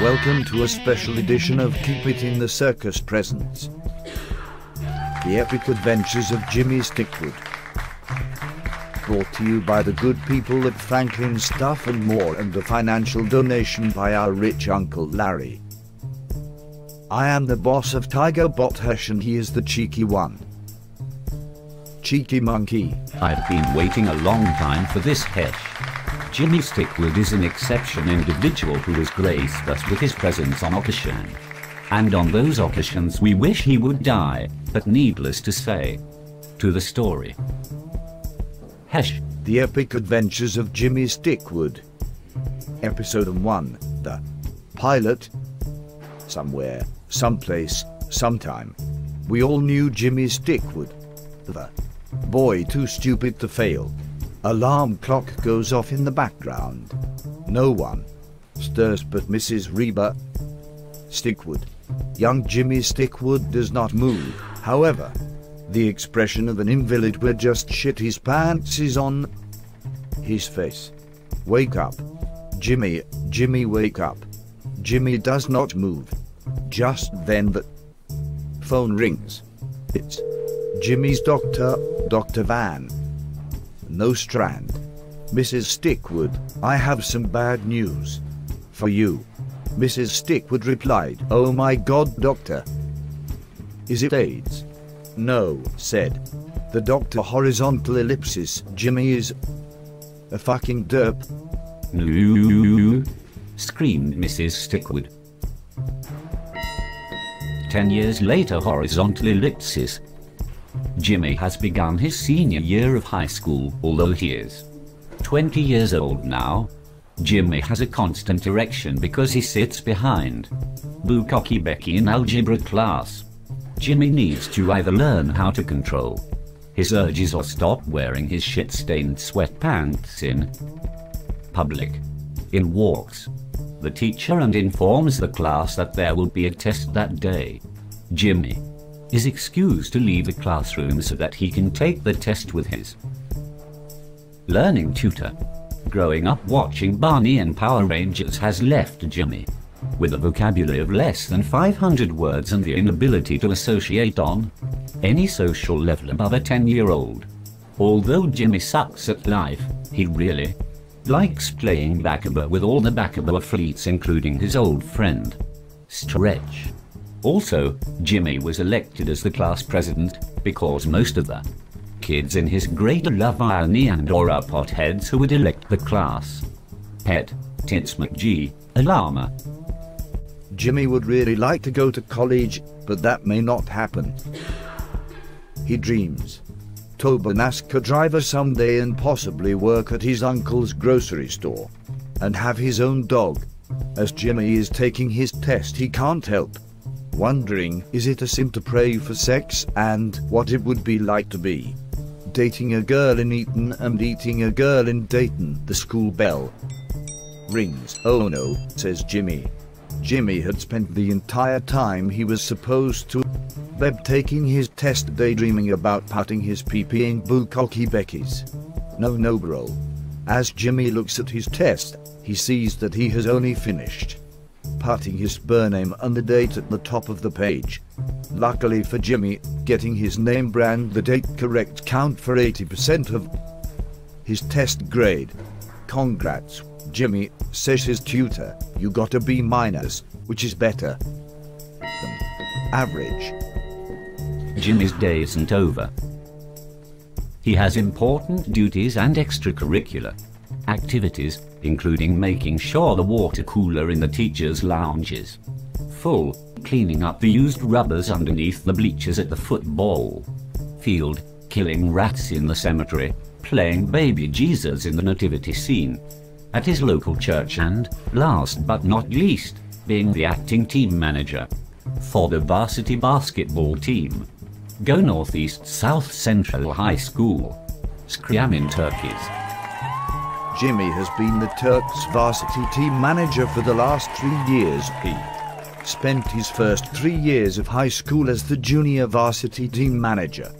Welcome to a special edition of Keep It in the Circus Presents The Epic Adventures of Jimmy Stickwood. Brought to you by the good people at Franklin Stuff and More, and a financial donation by our rich Uncle Larry. I am the boss of Tiger Bot Hesh, and he is the cheeky one. Cheeky monkey. I've been waiting a long time for this, Hesh. Jimmy Stickwood is an exceptional individual who has graced us with his presence on occasion. And on those occasions we wish he would die, but needless to say. To the story. Hesh. The Epic Adventures of Jimmy Stickwood. Episode 1. The Pilot. Somewhere, someplace, sometime. We all knew Jimmy Stickwood. The boy too stupid to fail. Alarm clock goes off in the background. No one stirs but Mrs. Reba Stickwood. Young Jimmy Stickwood does not move, however. The expression of an invalid who just shit his pants is on his face. Wake up. Jimmy, Jimmy, wake up. Jimmy does not move. Just then the phone rings. It's Jimmy's doctor, Dr. Van Nostrand. Mrs. Stickwood, I have some bad news for you. Mrs. Stickwood replied, "Oh my God, doctor. Is it AIDS?" "No," said the doctor. Horizontal ellipsis. Jimmy is a fucking derp. No, screamed Mrs. Stickwood. 10 years later, horizontal ellipsis. Jimmy has begun his senior year of high school, although he is 20 years old now. Jimmy has a constant erection because he sits behind Bukkake Becky in algebra class. Jimmy needs to either learn how to control his urges or stop wearing his shit-stained sweatpants in public. In walks the teacher and informs the class that there will be a test that day. Jimmy is excused to leave the classroom so that he can take the test with his learning tutor. Growing up watching Barney and Power Rangers has left Jimmy with a vocabulary of less than 500 words and the inability to associate on any social level above a 10-year-old. Although Jimmy sucks at life, he really likes playing basketball with all the basketball fleets, including his old friend Stretch. Also, Jimmy was elected as the class president because most of the kids in his grade love irony and or are potheads who would elect the class pet. Tits McGee, a llama. Jimmy would really like to go to college, but that may not happen. He dreams to be a NASCAR driver someday and possibly work at his uncle's grocery store and have his own dog. As Jimmy is taking his test, he can't help wondering, is it a sin to pray for sex, and what it would be like to be dating a girl in Eton and eating a girl in Dayton. The school bell rings. "Oh no," says Jimmy. Jimmy had spent the entire time he was supposed to be taking his test daydreaming about putting his pee-pee in Bukkake Becky's. No bro. As Jimmy looks at his test, he sees that he has only finished putting his surname and the date at the top of the page. Luckily for Jimmy, getting his name brand the date correct count for 80% of his test grade. "Congrats, Jimmy," says his tutor. "You got a B-, which is better than average." Jimmy's day isn't over. He has important duties and extracurricular activities, including making sure the water cooler in the teacher's lounge is full, cleaning up the used rubbers underneath the bleachers at the football field, killing rats in the cemetery, playing baby Jesus in the nativity scene at his local church, and, last but not least, being the acting team manager for the varsity basketball team. Go Northeast South Central High School. Scram in Turkeys. Jimmy has been the Turks varsity team manager for the last 3 years. He spent his first 3 years of high school as the junior varsity team manager.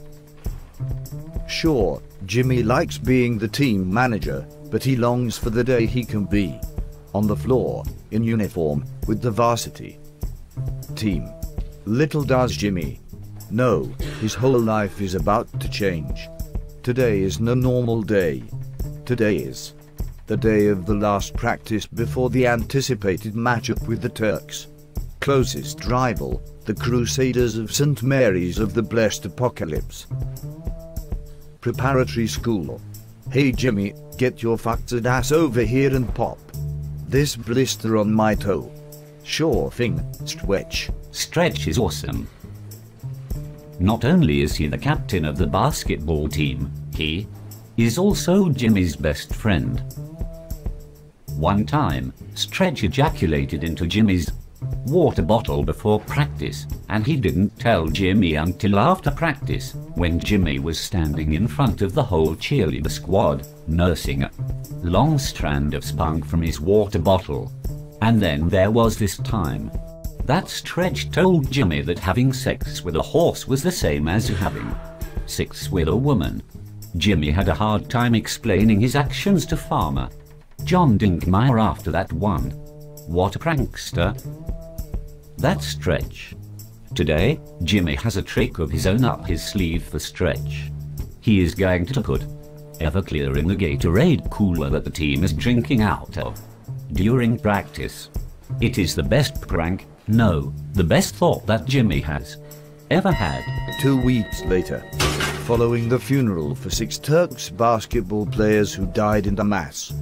Sure, Jimmy likes being the team manager, but he longs for the day he can be on the floor, in uniform, with the varsity team. Little does Jimmy know, his whole life is about to change. Today is no normal day. Today is the day of the last practice before the anticipated matchup with the Turks. Closest rival, the Crusaders of St. Mary's of the Blessed Apocalypse. Preparatory school. Hey Jimmy, get your fucked ass over here and pop this blister on my toe. Sure thing, Stretch. Stretch is awesome. Not only is he the captain of the basketball team, he is also Jimmy's best friend. One time, Stretch ejaculated into Jimmy's water bottle before practice, and he didn't tell Jimmy until after practice, when Jimmy was standing in front of the whole cheerleader squad, nursing a long strand of spunk from his water bottle. And then there was this time that Stretch told Jimmy that having sex with a horse was the same as having sex with a woman. Jimmy had a hard time explaining his actions to Farmer John Dinkmeyer after that one. What a prankster. That's Stretch. Today, Jimmy has a trick of his own up his sleeve for Stretch. He is going to put Everclear in the Gatorade cooler that the team is drinking out of during practice. It is the best prank, no, the best thought that Jimmy has ever had. 2 weeks later, following the funeral for 6 Turks basketball players who died in a mass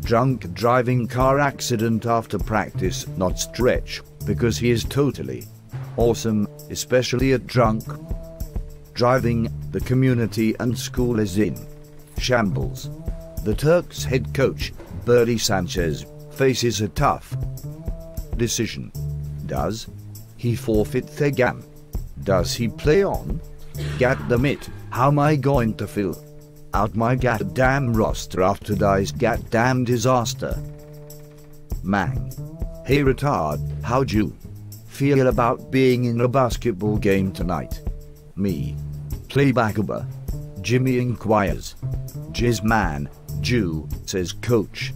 drunk driving car accident after practice, not Stretch, because he is totally awesome, especially at drunk driving. The community and school is in shambles. The Turks head coach, Bernie Sanchez, faces a tough decision. Does he forfeit the game? Does he play on? Goddamn it, how am I going to fill out my goddamn roster after this goddamn disaster? Man. Hey retard, how'd you feel about being in a basketball game tonight? Me. Play basketball? Jimmy inquires. Jizz man, Jew, says coach.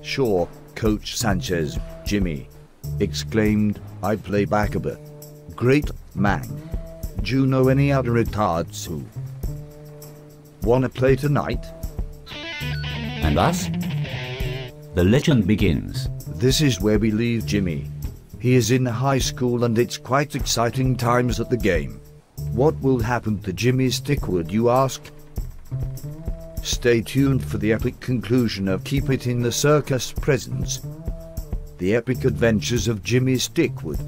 Sure, Coach Sanchez, Jimmy exclaimed, I play basketball. Great, man. Do you know any other retards who wanna play tonight? And thus, the legend begins. This is where we leave Jimmy. He is in high school and it's quite exciting times at the game. What will happen to Jimmy Stickwood, you ask? Stay tuned for the epic conclusion of Keep It in the Circus presents The Epic Adventures of Jimmy Stickwood.